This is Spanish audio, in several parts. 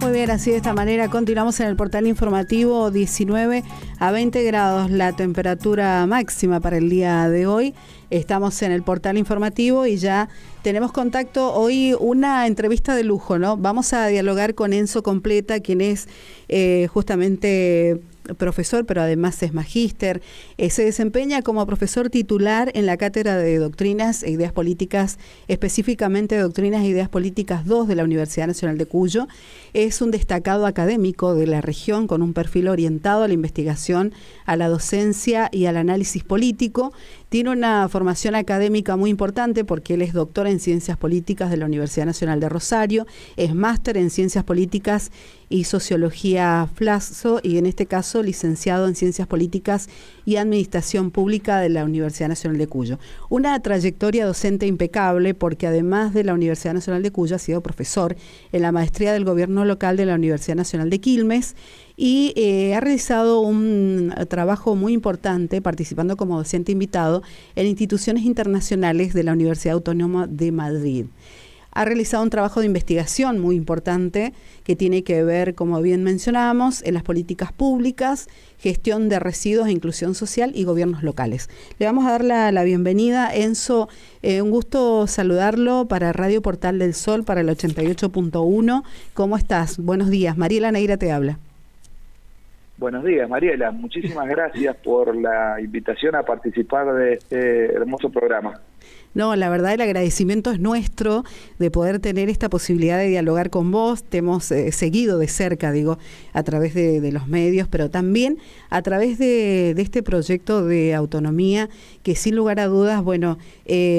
Muy bien, así de esta manera continuamos en el portal informativo. 19 a 20 grados la temperatura máxima para el día de hoy. Estamos en el portal informativo y ya tenemos contacto hoy, una entrevista de lujo, ¿no? Vamos a dialogar con Enzo Completa, quien es justamente profesor, pero además es magíster. Se desempeña como profesor titular en la Cátedra de Doctrinas e Ideas Políticas, específicamente Doctrinas e Ideas Políticas 2 de la Universidad Nacional de Cuyo. Es un destacado académico de la región con un perfil orientado a la investigación, a la docencia y al análisis político. Tiene una formación académica muy importante porque él es doctor en Ciencias Políticas de la Universidad Nacional de Rosario, es máster en Ciencias Políticas y Sociología Flaxo y en este caso licenciado en Ciencias Políticas y Administración Pública de la Universidad Nacional de Cuyo. Una trayectoria docente impecable porque además de la Universidad Nacional de Cuyo ha sido profesor en la Maestría del Gobierno Local de la Universidad Nacional de Quilmes y ha realizado un trabajo muy importante participando como docente invitado en instituciones internacionales de la Universidad Autónoma de Madrid. Ha realizado un trabajo de investigación muy importante que tiene que ver, como bien mencionábamos, en las políticas públicas, gestión de residuos e inclusión social y gobiernos locales. Le vamos a dar la bienvenida, Enzo. Un gusto saludarlo para Radio Portal del Sol, para el 88.1. ¿Cómo estás? Buenos días. Mariela Neira te habla. Buenos días, Mariela. Muchísimas gracias por la invitación a participar de este hermoso programa. No, la verdad el agradecimiento es nuestro de poder tener esta posibilidad de dialogar con vos. Te hemos seguido de cerca, digo, a través de los medios, pero también a través de este proyecto de autonomía que sin lugar a dudas, bueno,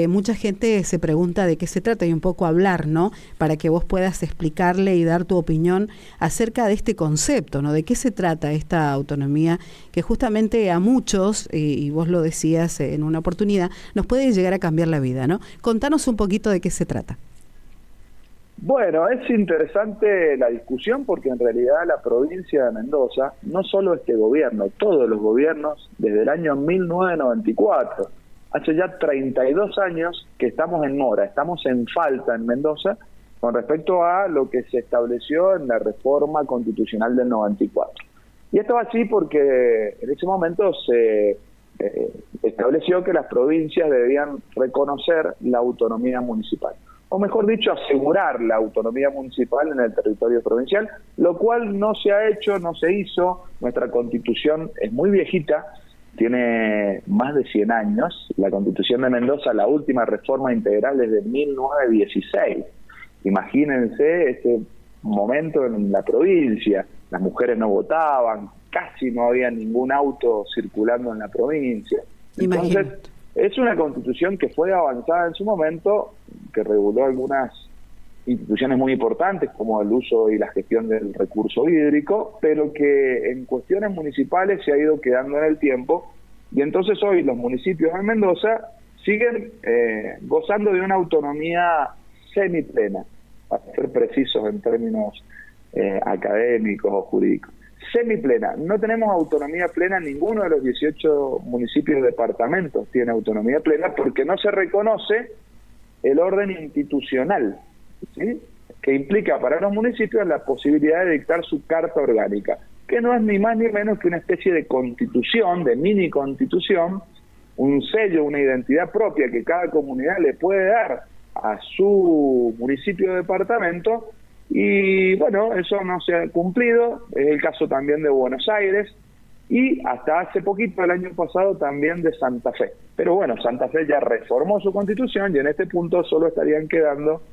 mucha gente se pregunta de qué se trata y un poco hablar, ¿no? Para que vos puedas explicarle y dar tu opinión acerca de este concepto, ¿no? De qué se trata esta autonomía que justamente a muchos, y vos lo decías en una oportunidad, nos puede llegar a cambiar la vida, ¿no? Contanos un poquito de qué se trata. Bueno, es interesante la discusión porque en realidad la provincia de Mendoza, no solo este gobierno, todos los gobiernos desde el año 1994, hace ya 32 años que estamos en mora, estamos en falta en Mendoza con respecto a lo que se estableció en la reforma constitucional del 94. Y esto va así porque en ese momento se estableció que las provincias debían reconocer la autonomía municipal, o mejor dicho, asegurar la autonomía municipal en el territorio provincial, lo cual no se ha hecho, no se hizo. Nuestra Constitución es muy viejita, tiene más de 100 años. La Constitución de Mendoza, la última reforma integral es de 1916. Imagínense ese momento en la provincia, las mujeres no votaban, casi no había ningún auto circulando en la provincia. Entonces, es una constitución que fue avanzada en su momento, que reguló algunas instituciones muy importantes como el uso y la gestión del recurso hídrico, pero que en cuestiones municipales se ha ido quedando en el tiempo, y entonces hoy los municipios de Mendoza siguen gozando de una autonomía semiplena, para ser precisos en términos académicos o jurídicos. Semiplena. No tenemos autonomía plena, ninguno de los 18 municipios y departamentos tiene autonomía plena porque no se reconoce el orden institucional, ¿sí? Que implica para los municipios la posibilidad de dictar su carta orgánica, que no es ni más ni menos que una especie de constitución, de mini constitución, un sello, una identidad propia que cada comunidad le puede dar a su municipio o departamento. Y bueno, eso no se ha cumplido, es el caso también de Buenos Aires y hasta hace poquito, el año pasado, también de Santa Fe. Pero bueno, Santa Fe ya reformó su constitución y en este punto solo estarían quedando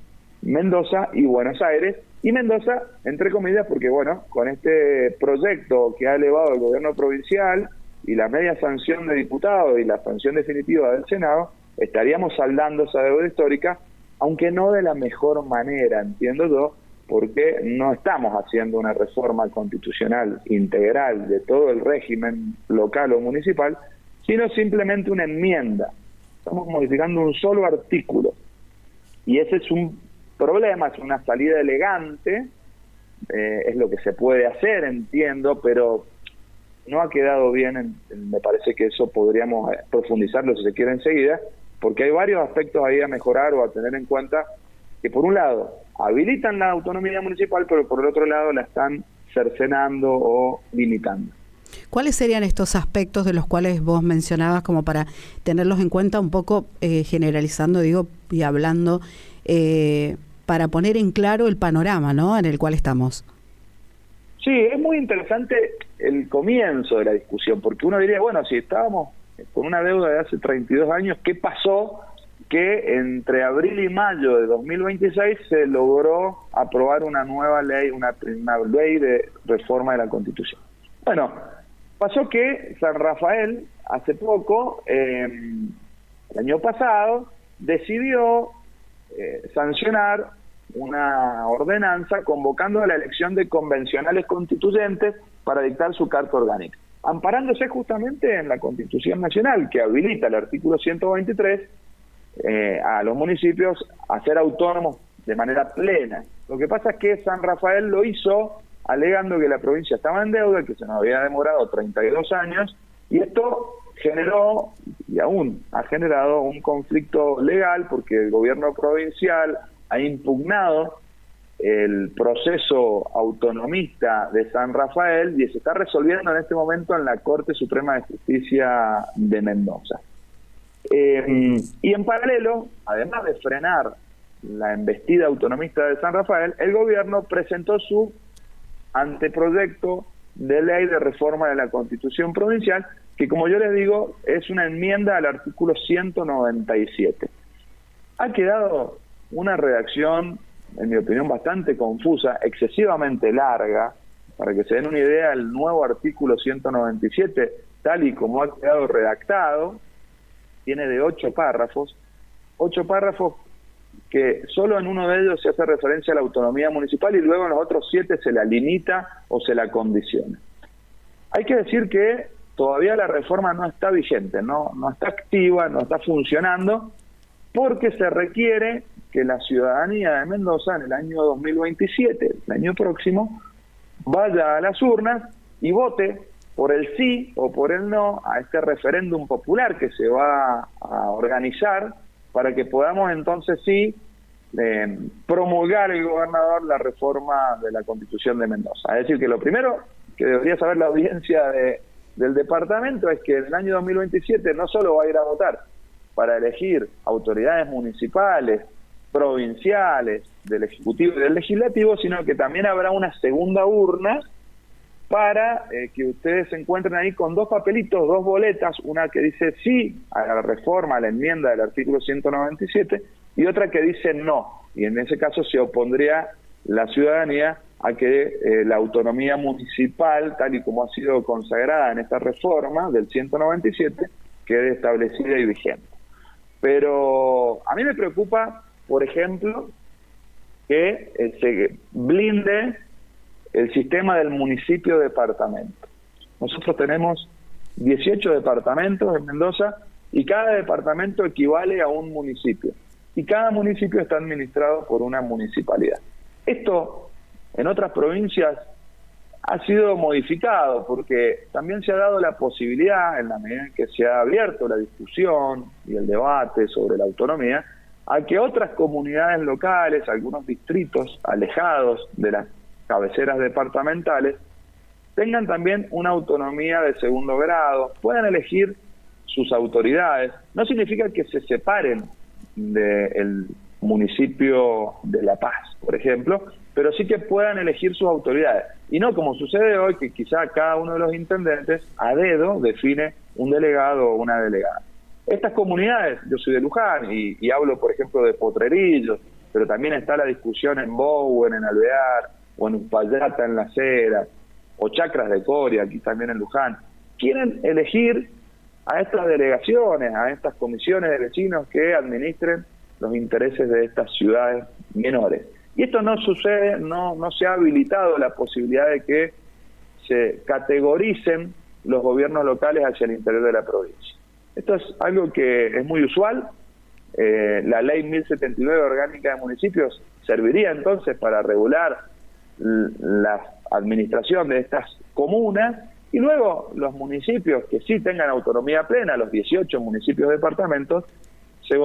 Mendoza y Buenos Aires. Y Mendoza, entre comillas, porque bueno, con este proyecto que ha elevado el gobierno provincial y la media sanción de diputados y la sanción definitiva del Senado, estaríamos saldando esa deuda histórica, aunque no de la mejor manera, entiendo yo, porque no estamos haciendo una reforma constitucional integral de todo el régimen local o municipal, sino simplemente una enmienda. Estamos modificando un solo artículo. Y ese es un problema, es una salida elegante, es lo que se puede hacer, entiendo, pero no ha quedado bien. Me parece que eso podríamos profundizarlo si se quiere enseguida, porque hay varios aspectos ahí a mejorar o a tener en cuenta, que por un lado habilitan la autonomía municipal, pero por el otro lado la están cercenando o limitando. ¿Cuáles serían estos aspectos de los cuales vos mencionabas como para tenerlos en cuenta un poco generalizando, digo, y hablando, para poner en claro el panorama, ¿no?, en el cual estamos? Sí, es muy interesante el comienzo de la discusión, porque uno diría, bueno, si estábamos con una deuda de hace 32 años, ¿qué pasó que entre abril y mayo de 2026 se logró aprobar una nueva ley, una ley de reforma de la Constitución? Bueno, pasó que San Rafael, hace poco, el año pasado, decidió sancionar una ordenanza convocando a la elección de convencionales constituyentes para dictar su carta orgánica, amparándose justamente en la Constitución Nacional, que habilita el artículo 123 a los municipios a ser autónomos de manera plena. Lo que pasa es que San Rafael lo hizo alegando que la provincia estaba en deuda, que se nos había demorado 32 años, y esto generó, y aún ha generado, un conflicto legal, porque el gobierno provincial ha impugnado el proceso autonomista de San Rafael y se está resolviendo en este momento en la Corte Suprema de Justicia de Mendoza. Y en paralelo, además de frenar la embestida autonomista de San Rafael, el gobierno presentó su anteproyecto de ley de reforma de la Constitución provincial, que, como yo les digo, es una enmienda al artículo 197. Ha quedado una redacción, en mi opinión, bastante confusa, excesivamente larga. Para que se den una idea, el nuevo artículo 197, tal y como ha quedado redactado, tiene de 8 párrafos que solo en uno de ellos se hace referencia a la autonomía municipal y luego en los otros 7 se la limita o se la condiciona. Hay que decir que todavía la reforma no está vigente, no está activa, no está funcionando, porque se requiere que la ciudadanía de Mendoza en el año 2027, el año próximo, vaya a las urnas y vote por el sí o por el no a este referéndum popular que se va a organizar para que podamos entonces sí promulgar el gobernador la reforma de la Constitución de Mendoza. Es decir, que lo primero que debería saber la audiencia del departamento es que en el año 2027 no solo va a ir a votar para elegir autoridades municipales, provinciales, del Ejecutivo y del Legislativo, sino que también habrá una segunda urna para que ustedes se encuentren ahí con 2 papelitos, 2 boletas, una que dice sí a la reforma, a la enmienda del artículo 197, y otra que dice no, y en ese caso se opondría la ciudadanía a que la autonomía municipal, tal y como ha sido consagrada en esta reforma del 197, quede establecida y vigente. Pero a mí me preocupa, por ejemplo, que se blinde el sistema del municipio-departamento. Nosotros tenemos 18 departamentos en Mendoza y cada departamento equivale a un municipio. Y cada municipio está administrado por una municipalidad. Esto en otras provincias ha sido modificado porque también se ha dado la posibilidad, en la medida en que se ha abierto la discusión y el debate sobre la autonomía, a que otras comunidades locales, algunos distritos alejados de las cabeceras departamentales, tengan también una autonomía de segundo grado, puedan elegir sus autoridades. No significa que se separen del municipio de La Paz, por ejemplo, pero sí que puedan elegir sus autoridades. Y no como sucede hoy, que quizá cada uno de los intendentes a dedo define un delegado o una delegada. Estas comunidades, yo soy de Luján y hablo, por ejemplo, de Potrerillos, pero también está la discusión en Bowen, en Alvear, o en Uspallata, en Las Heras, o Chacras de Coria, aquí también en Luján. Quieren elegir a estas delegaciones, a estas comisiones de vecinos que administren los intereses de estas ciudades menores. Y esto no sucede, no se ha habilitado la posibilidad de que se categoricen los gobiernos locales hacia el interior de la provincia. Esto es algo que es muy usual. La ley 1079 orgánica de municipios serviría entonces para regular la administración de estas comunas, y luego los municipios que sí tengan autonomía plena, los 18 municipios departamentos, se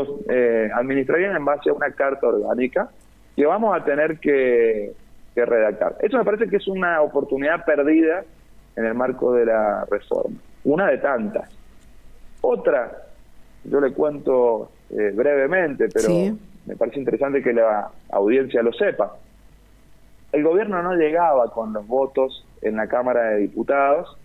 administrarían en base a una carta orgánica que vamos a tener que redactar. Eso me parece que es una oportunidad perdida en el marco de la reforma, una de tantas. Otra, yo le cuento brevemente, pero sí, me parece interesante que la audiencia lo sepa. El gobierno no llegaba con los votos en la Cámara de Diputados,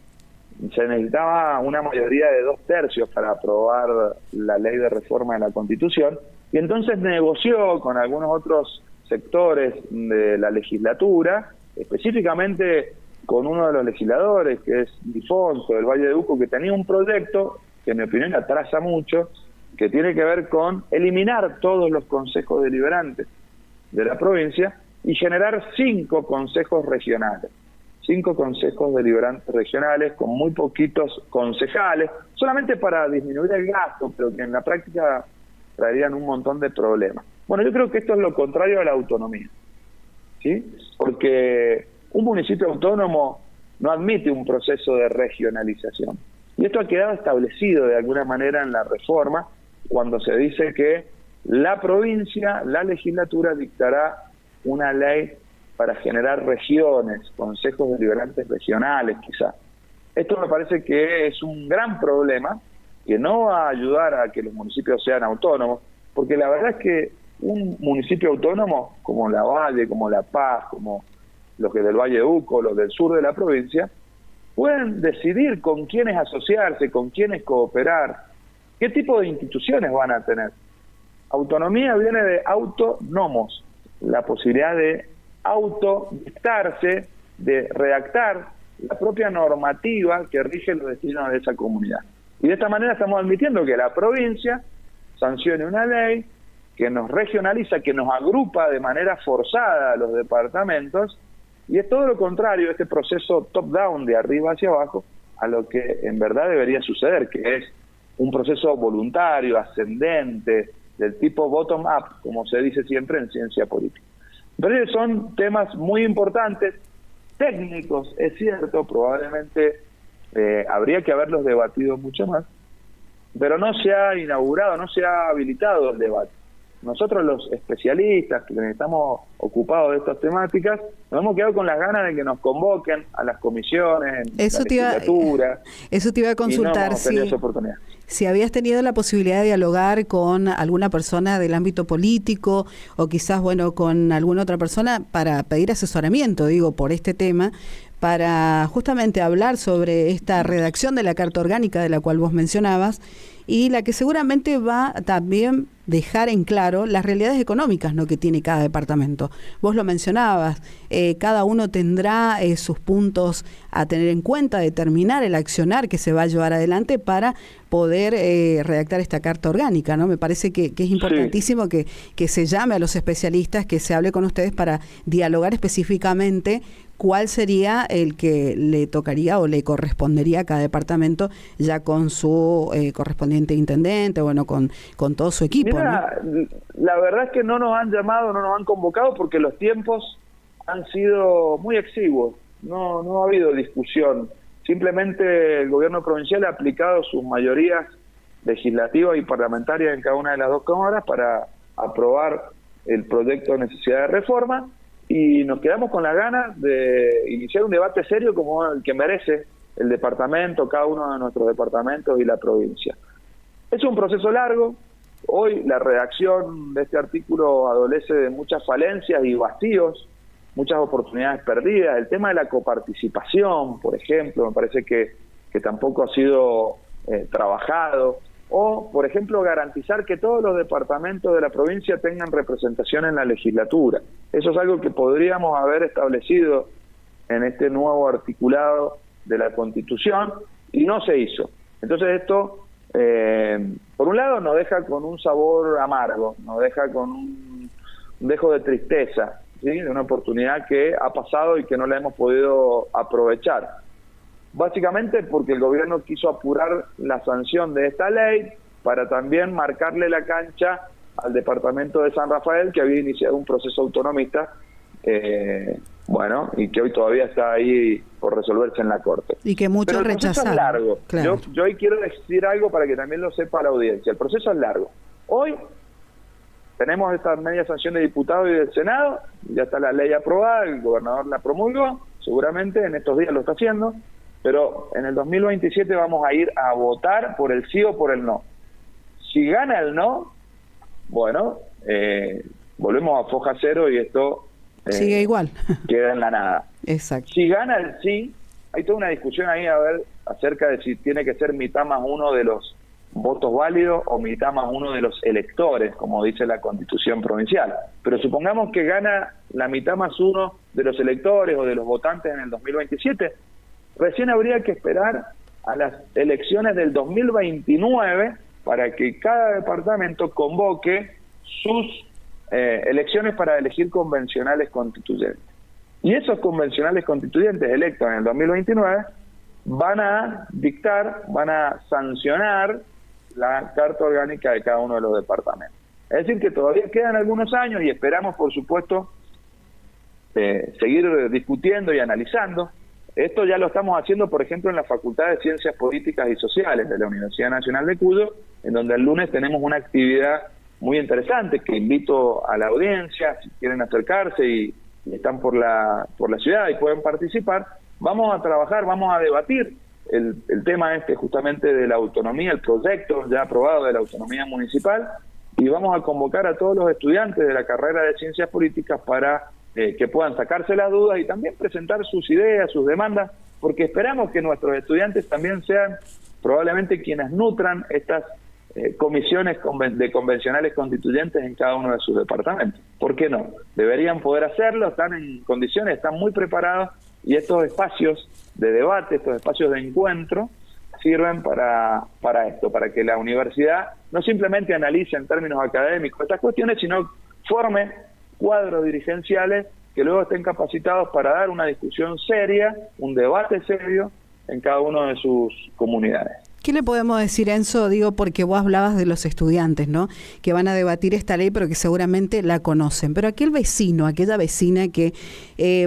se necesitaba una mayoría de 2/3 para aprobar la ley de reforma de la Constitución, y entonces negoció con algunos otros sectores de la legislatura, específicamente con uno de los legisladores, que es Difonso, del Valle de Uco, que tenía un proyecto que en mi opinión atrasa mucho, que tiene que ver con eliminar todos los consejos deliberantes de la provincia y generar 5 consejos regionales. 5 consejos deliberantes regionales con muy poquitos concejales, solamente para disminuir el gasto, pero que en la práctica traerían un montón de problemas. Bueno, yo creo que esto es lo contrario a la autonomía, ¿sí? Porque un municipio autónomo no admite un proceso de regionalización. Y esto ha quedado establecido de alguna manera en la reforma, cuando se dice que la provincia, la legislatura dictará una ley para generar regiones, consejos deliberantes regionales quizá. Esto me parece que es un gran problema, que no va a ayudar a que los municipios sean autónomos, porque la verdad es que un municipio autónomo como La Valle, como La Paz, como los que del Valle de Uco, los del sur de la provincia, pueden decidir con quiénes asociarse, con quiénes cooperar, qué tipo de instituciones van a tener. Autonomía viene de autónomos, la posibilidad de autodictarse, de redactar la propia normativa que rige los destinos de esa comunidad. Y de esta manera estamos admitiendo que la provincia sancione una ley que nos regionaliza, que nos agrupa de manera forzada a los departamentos, y es todo lo contrario, este proceso top-down, de arriba hacia abajo, a lo que en verdad debería suceder, que es un proceso voluntario, ascendente, del tipo bottom-up, como se dice siempre en ciencia política. Pero son temas muy importantes, técnicos, es cierto, probablemente habría que haberlos debatido mucho más, pero no se ha inaugurado, no se ha habilitado el debate. Nosotros los especialistas que estamos ocupados de estas temáticas nos hemos quedado con las ganas de que nos convoquen a las comisiones, eso te iba a consultar, y no hemos esa oportunidad. Si habías tenido la posibilidad de dialogar con alguna persona del ámbito político o quizás, bueno, con alguna otra persona para pedir asesoramiento, digo, por este tema, para justamente hablar sobre esta redacción de la Carta Orgánica de la cual vos mencionabas, y la que seguramente va también dejar en claro las realidades económicas, ¿no?, que tiene cada departamento. Vos lo mencionabas, cada uno tendrá sus puntos a tener en cuenta, determinar el accionar que se va a llevar adelante para poder redactar esta Carta Orgánica, ¿no? Me parece que es importantísimo que se llame a los especialistas, que se hable con ustedes para dialogar específicamente cuál sería el que le tocaría o le correspondería a cada departamento, ya con su correspondiente intendente, bueno, con todo su equipo. Mira, ¿no? La verdad es que no nos han llamado, no nos han convocado porque los tiempos han sido muy exiguos, no ha habido discusión. Simplemente el gobierno provincial ha aplicado sus mayorías legislativas y parlamentarias en cada una de las 2 cámaras para aprobar el proyecto de necesidad de reforma, y nos quedamos con las ganas de iniciar un debate serio como el que merece el departamento, cada uno de nuestros departamentos y la provincia. Es un proceso largo. Hoy la redacción de este artículo adolece de muchas falencias y vacíos, muchas oportunidades perdidas. El tema de la coparticipación, por ejemplo, me parece que tampoco ha sido trabajado. O, por ejemplo, garantizar que todos los departamentos de la provincia tengan representación en la legislatura. Eso es algo que podríamos haber establecido en este nuevo articulado de la Constitución y no se hizo. Entonces esto, por un lado, nos deja con un sabor amargo, nos deja con un dejo de tristeza, ¿sí?, de una oportunidad que ha pasado y que no la hemos podido aprovechar. Básicamente porque el gobierno quiso apurar la sanción de esta ley para también marcarle la cancha al departamento de San Rafael, que había iniciado un proceso autonomista, y que hoy todavía está ahí por resolverse en la Corte. Y que muchos rechazaron. El proceso es largo. Claro. Yo hoy quiero decir algo para que también lo sepa la audiencia. El proceso es largo. Hoy tenemos esta media sanción de diputados y del Senado, ya está la ley aprobada, el gobernador la promulgó, seguramente en estos días lo está haciendo, pero en el 2027 vamos a ir a votar por el sí o por el no. Si gana el no, bueno, volvemos a foja cero y esto sigue igual. Queda en la nada. Exacto. Si gana el sí, hay toda una discusión ahí a ver acerca de si tiene que ser mitad más uno de los votos válidos o mitad más uno de los electores, como dice la Constitución provincial. Pero supongamos que gana la mitad más uno de los electores o de los votantes en el 2027, recién habría que esperar a las elecciones del 2029 para que cada departamento convoque sus elecciones para elegir convencionales constituyentes. Y esos convencionales constituyentes electos en el 2029 van a dictar, van a sancionar la carta orgánica de cada uno de los departamentos. Es decir, que todavía quedan algunos años y esperamos, por supuesto, seguir discutiendo y analizando. Esto ya lo estamos haciendo, por ejemplo, en la Facultad de Ciencias Políticas y Sociales de la Universidad Nacional de Cuyo, en donde el lunes tenemos una actividad muy interesante que invito a la audiencia, si quieren acercarse y están por la ciudad y pueden participar. Vamos a trabajar, vamos a debatir el tema justamente de la autonomía, el proyecto ya aprobado de la autonomía municipal, y vamos a convocar a todos los estudiantes de la carrera de Ciencias Políticas para que puedan sacarse las dudas y también presentar sus ideas, sus demandas, porque esperamos que nuestros estudiantes también sean probablemente quienes nutran estas comisiones de convencionales constituyentes en cada uno de sus departamentos. ¿Por qué no? Deberían poder hacerlo, están en condiciones, están muy preparados, y estos espacios de debate, estos espacios de encuentro, sirven para esto, para que la universidad no simplemente analice en términos académicos estas cuestiones, sino forme cuadros dirigenciales que luego estén capacitados para dar una discusión seria, un debate serio en cada una de sus comunidades. ¿Qué le podemos decir, Enzo? Digo, porque vos hablabas de los estudiantes, ¿no?, que van a debatir esta ley, pero que seguramente la conocen. Pero aquel vecino, aquella vecina que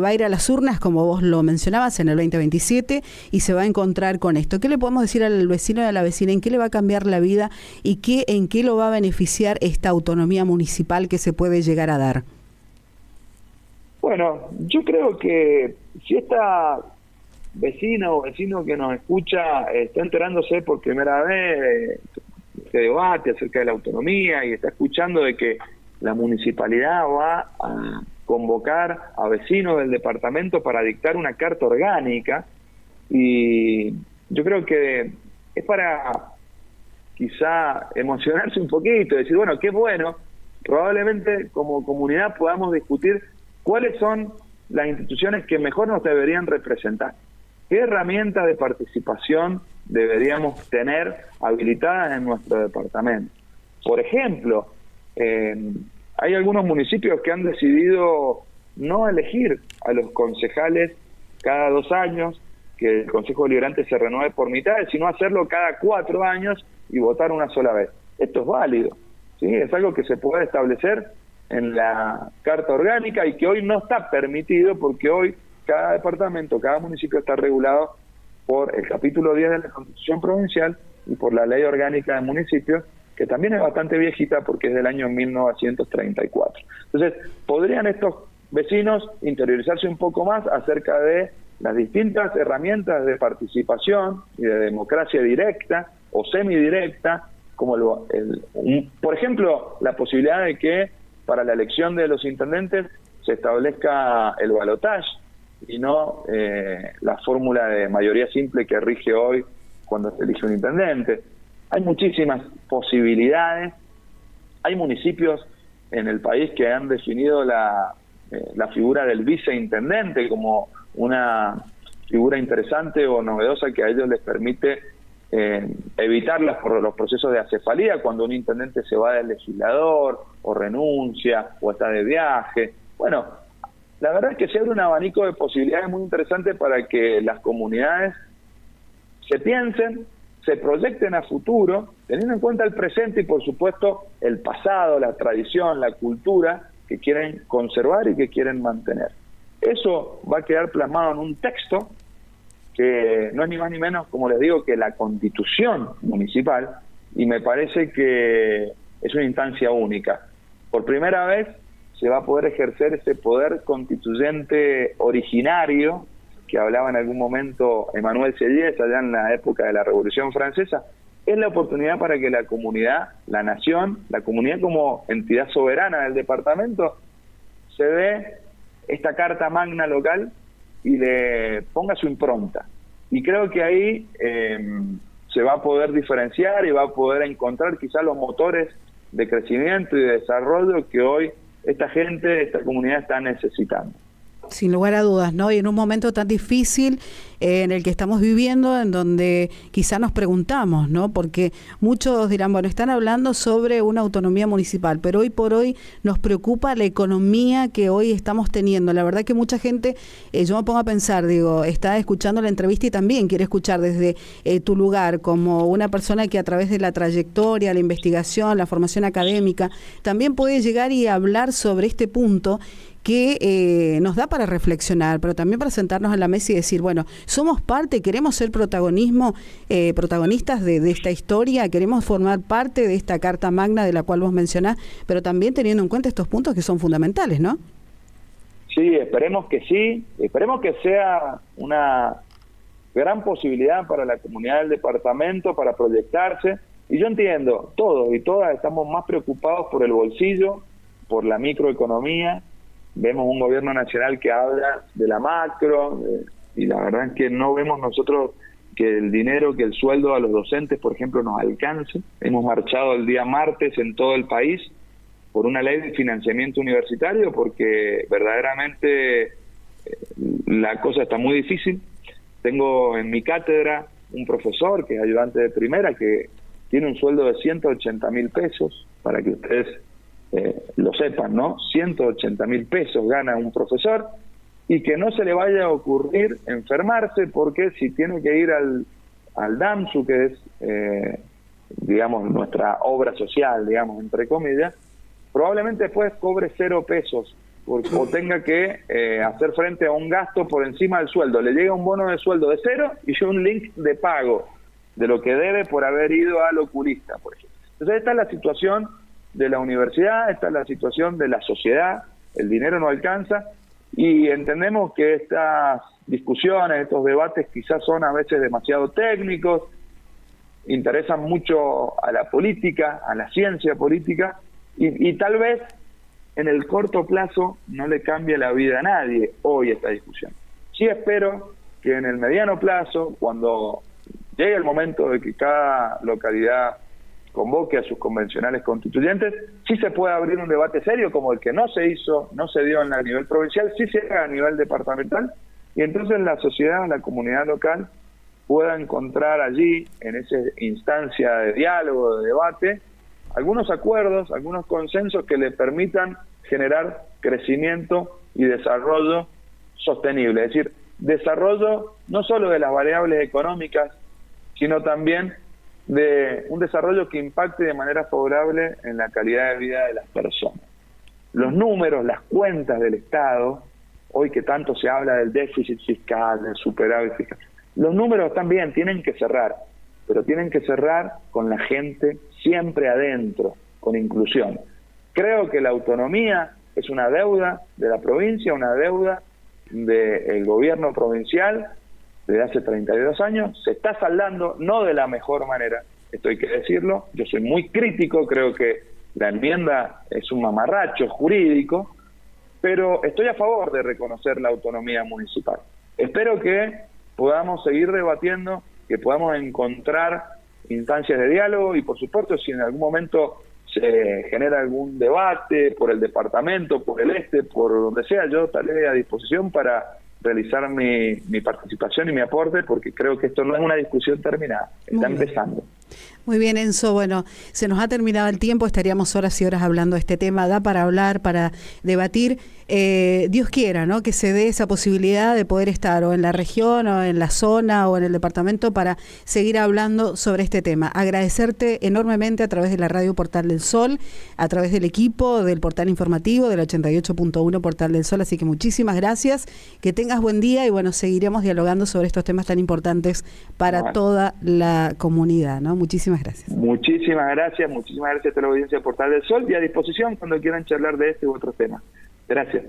va a ir a las urnas, como vos lo mencionabas, en el 2027, y se va a encontrar con esto. ¿Qué le podemos decir al vecino y a la vecina? ¿En qué le va a cambiar la vida y en qué lo va a beneficiar esta autonomía municipal que se puede llegar a dar? Bueno, yo creo que si esta vecino o vecino que nos escucha está enterándose por primera vez de este debate acerca de la autonomía y está escuchando de que la municipalidad va a convocar a vecinos del departamento para dictar una carta orgánica, y yo creo que es para quizá emocionarse un poquito, decir, bueno, qué bueno, probablemente como comunidad podamos discutir cuáles son las instituciones que mejor nos deberían representar. ¿Qué herramientas de participación deberíamos tener habilitadas en nuestro departamento? Por ejemplo, hay algunos municipios que han decidido no elegir a los concejales cada 2 años, que el Consejo Deliberante se renueve por mitad, sino hacerlo cada 4 años y votar una sola vez. Esto es válido, ¿sí? Es algo que se puede establecer en la Carta Orgánica y que hoy no está permitido, porque hoy cada departamento, cada municipio está regulado por el capítulo 10 de la Constitución Provincial y por la Ley Orgánica de Municipios, que también es bastante viejita porque es del año 1934. Entonces, ¿podrían estos vecinos interiorizarse un poco más acerca de las distintas herramientas de participación y de democracia directa o semidirecta, como por ejemplo, la posibilidad de que para la elección de los intendentes se establezca el balotaje y no la fórmula de mayoría simple que rige hoy cuando se elige un intendente? Hay muchísimas posibilidades. Hay municipios en el país que han definido la figura del viceintendente como una figura interesante o novedosa que a ellos les permite evitar los procesos de acefalía cuando un intendente se va del legislador o renuncia o está de viaje. Bueno, la verdad es que se abre un abanico de posibilidades muy interesantes para que las comunidades se piensen, se proyecten a futuro, teniendo en cuenta el presente y por supuesto el pasado, la tradición, la cultura que quieren conservar y que quieren mantener. Eso va a quedar plasmado en un texto que no es ni más ni menos, como les digo, que la Constitución municipal, y me parece que es una instancia única. Por primera vez se va a poder ejercer ese poder constituyente originario que hablaba en algún momento Emmanuel Sieyès allá en la época de la Revolución Francesa. Es la oportunidad para que la comunidad, la nación, la comunidad como entidad soberana del departamento, se dé esta carta magna local y le ponga su impronta. Y creo que ahí se va a poder diferenciar y va a poder encontrar quizás los motores de crecimiento y de desarrollo que hoy esta gente, esta comunidad está necesitando. Sin lugar a dudas, ¿no? Y en un momento tan difícil en el que estamos viviendo, en donde quizá nos preguntamos, ¿no? Porque muchos dirán, bueno, están hablando sobre una autonomía municipal, pero hoy por hoy nos preocupa la economía que hoy estamos teniendo. La verdad que mucha gente, yo me pongo a pensar, digo, está escuchando la entrevista y también quiere escuchar desde tu lugar, como una persona que a través de la trayectoria, la investigación, la formación académica, también puede llegar y hablar sobre este punto que nos da para reflexionar, pero también para sentarnos a la mesa y decir, bueno, somos parte, queremos ser protagonistas de esta historia, queremos formar parte de esta Carta Magna de la cual vos mencionás, pero también teniendo en cuenta estos puntos que son fundamentales, ¿no? Sí, esperemos que sea una gran posibilidad para la comunidad del departamento, para proyectarse, y yo entiendo, todos y todas estamos más preocupados por el bolsillo, por la microeconomía. Vemos un gobierno nacional que habla de la macro, y la verdad es que no vemos nosotros que el dinero, que el sueldo a los docentes, por ejemplo, nos alcance. Hemos marchado el día martes en todo el país por una ley de financiamiento universitario, porque verdaderamente la cosa está muy difícil. Tengo en mi cátedra un profesor que es ayudante de primera, que tiene un sueldo de 180.000 pesos, para que ustedes lo sepan, ¿no? 180.000 pesos gana un profesor, y que no se le vaya a ocurrir enfermarse, porque si tiene que ir al DAMSU, que es, digamos, nuestra obra social, digamos, entre comillas, probablemente después cobre 0 pesos, o tenga que hacer frente a un gasto por encima del sueldo. Le llega un bono de sueldo de 0 y un link de pago de lo que debe por haber ido al oculista, por ejemplo. Entonces esta es la situación de la universidad, esta es la situación de la sociedad, el dinero no alcanza, y entendemos que estas discusiones, estos debates quizás son a veces demasiado técnicos, interesan mucho a la política, a la ciencia política, y tal vez en el corto plazo no le cambie la vida a nadie hoy esta discusión. Sí espero que en el mediano plazo, cuando llegue el momento de que cada localidad convoque a sus convencionales constituyentes, sí se puede abrir un debate serio como el que no se dio a nivel provincial, sí se haga a nivel departamental, y entonces la sociedad, la comunidad local pueda encontrar allí, en esa instancia de diálogo, de debate, algunos acuerdos, algunos consensos que le permitan generar crecimiento y desarrollo sostenible, es decir, desarrollo no solo de las variables económicas, sino también de un desarrollo que impacte de manera favorable en la calidad de vida de las personas. Los números, las cuentas del Estado, hoy que tanto se habla del déficit fiscal, del superávit fiscal, los números también tienen que cerrar, pero tienen que cerrar con la gente siempre adentro, con inclusión. Creo que la autonomía es una deuda de la provincia, una deuda del gobierno provincial, desde hace 32 años, se está saldando, no de la mejor manera, esto hay que decirlo. Yo soy muy crítico, creo que la enmienda es un mamarracho jurídico, pero estoy a favor de reconocer la autonomía municipal. Espero que podamos seguir debatiendo, que podamos encontrar instancias de diálogo, y por supuesto si en algún momento se genera algún debate por el departamento, por el por donde sea, yo estaré a disposición para realizar mi participación y mi aporte, porque creo que esto no es una discusión terminada, está empezando. Muy bien, Enzo. Bueno, se nos ha terminado el tiempo, estaríamos horas y horas hablando de este tema, da para hablar, para debatir. Dios quiera, ¿no?, que se dé esa posibilidad de poder estar o en la región o en la zona o en el departamento para seguir hablando sobre este tema. Agradecerte enormemente a través de la radio Portal del Sol, a través del equipo del portal informativo del 88.1 Portal del Sol, así que muchísimas gracias, que tengas buen día y bueno, seguiremos dialogando sobre estos temas tan importantes para toda la comunidad, ¿no? Muchísimas gracias. Muchísimas gracias a toda la audiencia de Portal del Sol y a disposición cuando quieran charlar de este u otro tema. Gracias.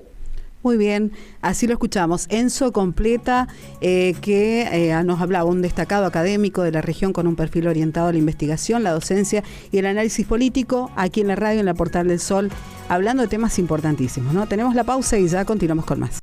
Muy bien, así lo escuchamos. Enzo completa que nos hablaba un destacado académico de la región con un perfil orientado a la investigación, la docencia y el análisis político, aquí en la radio, en la Portal del Sol, hablando de temas importantísimos, ¿no? Tenemos la pausa y ya continuamos con más.